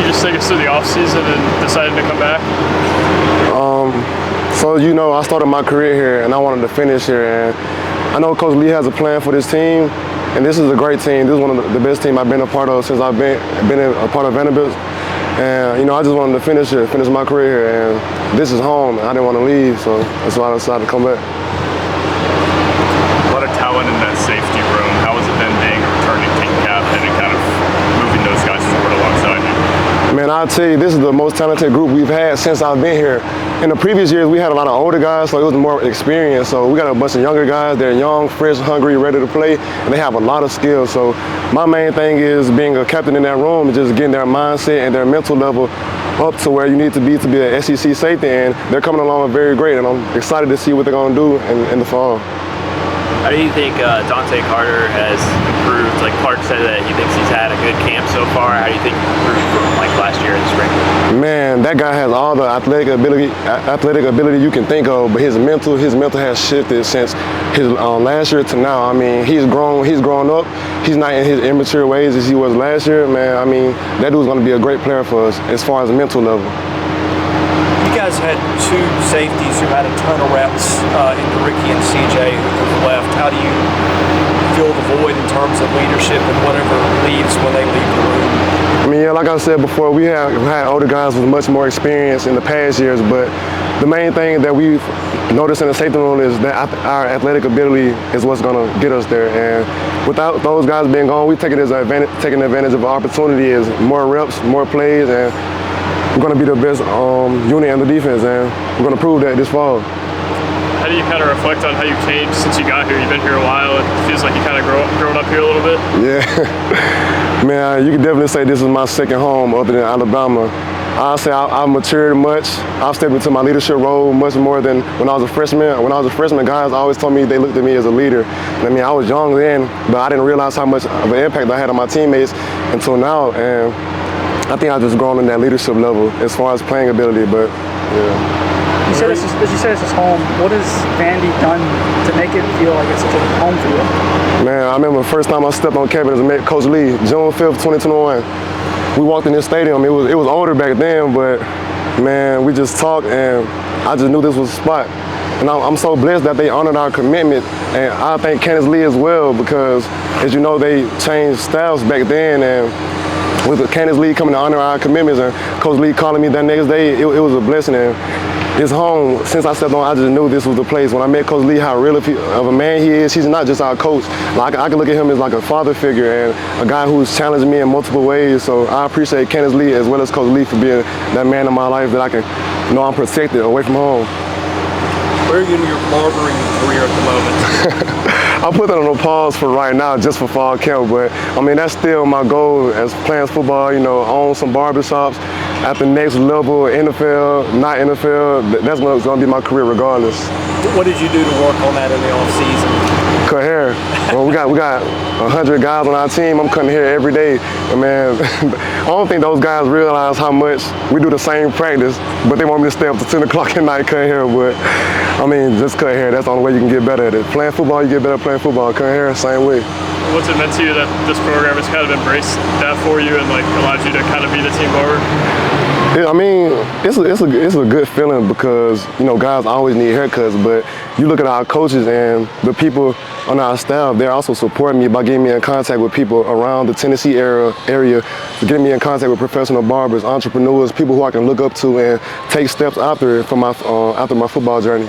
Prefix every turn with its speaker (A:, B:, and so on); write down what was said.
A: just take us through the offseason and deciding to come back?
B: So, I started my career here and I wanted to finish here. And I know Coach Lee has a plan for this team, and this is a great team. This is one of the best teams I've been a part of since I've been a part of Vanderbilt. And, I just wanted to finish here, finish my career here. And this is home. I didn't want to leave, so that's why I decided to come back.
A: A lot of talent in that safety room. How has it been being a returning team captain and kind of moving those guys forward alongside you?
B: Man, I'll tell you, this is the most talented group we've had since I've been here. In the previous years, we had a lot of older guys, so it was more experience. So we got a bunch of younger guys. They're young, fresh, hungry, ready to play, and they have a lot of skills. So my main thing is being a captain in that room, is just getting their mindset and their mental level up to where you need to be an SEC safety, and they're coming along very great, and I'm excited to see what they're going to do in the fall.
C: How do you think Dante Carter has improved? Like Clark said that he thinks he's had a good camp so far. How do you think he improved from like last year in the spring?
B: Man, that guy has all the athletic ability you can think of, but his mental has shifted since his last year to now. I mean, he's grown up. He's not in his immature ways as he was last year. Man, I mean, that dude's going to be a great player for us as far as the mental level.
D: You guys had two safeties who had a ton of reps in Ricky and CJ who left. How do you fill the void in terms of leadership and whatever leaves when they leave the room?
B: I mean, yeah, like I said before, we have had older guys with much more experience in the past years, but the main thing that we've noticed in the safety room is that our athletic ability is what's going to get us there. And without those guys being gone, we've taken advantage of an opportunity as more reps, more plays, and we're going to be the best unit in the defense, and we're going to prove that this fall.
A: How do you kind of reflect on how you've changed since you got here? You've been here a while. It feels like you kind of grown up here a little bit.
B: Yeah. Man, you can definitely say this is my second home other than Alabama. I'll say I've matured much. I've stepped into my leadership role much more than when I was a freshman. When I was a freshman, guys always told me they looked at me as a leader. I mean, I was young then, but I didn't realize how much of an impact I had on my teammates until now. And I think I've just grown in that leadership level as far as playing ability, but yeah.
E: You said this is home. What has Vandy done to make it feel like it's such a home for you?
B: Man, I remember the first time I stepped on campus and met Coach Lee, June 5th, 2021. We walked in this stadium. It was older back then, but man, we just talked, and I just knew this was the spot. And I'm so blessed that they honored our commitment, and I thank Candace Lee as well, because as you know, they changed staffs back then, and with Candace Lee coming to honor our commitments and Coach Lee calling me that next day, it was a blessing. And it's home. Since I stepped on, I just knew this was the place. When I met Coach Lee, how real of a man he is. He's not just our coach. Like, I can look at him as like a father figure and a guy who's challenged me in multiple ways. So I appreciate Candace Lee as well as Coach Lee for being that man in my life that I can know I'm protected away from home.
D: Where are you in your barbering career at the moment?
B: I'll put that on a pause for right now, just for fall camp, but I mean, that's still my goal as playing football, own some barbershops at the next level, NFL, not NFL. That's going to be my career regardless.
D: What did you do to work on that in the off season?
B: Cut hair. Well, we got 100 guys on our team. I'm cutting hair every day. And man, I don't think those guys realize how much we do the same practice, but they want me to stay up to 10 o'clock at night cutting hair. But I mean, just cut hair. That's the only way you can get better at it. Playing football, you get better at playing football. Cutting hair, same way.
A: What's it meant to you that this program has kind of embraced that for you and like allowed you to kind of be the team barber?
B: I mean, it's a good feeling because, guys always need haircuts, but you look at our coaches and the people on our staff, they're also supporting me by getting me in contact with people around the Tennessee area, getting me in contact with professional barbers, entrepreneurs, people who I can look up to and take steps after my football journey.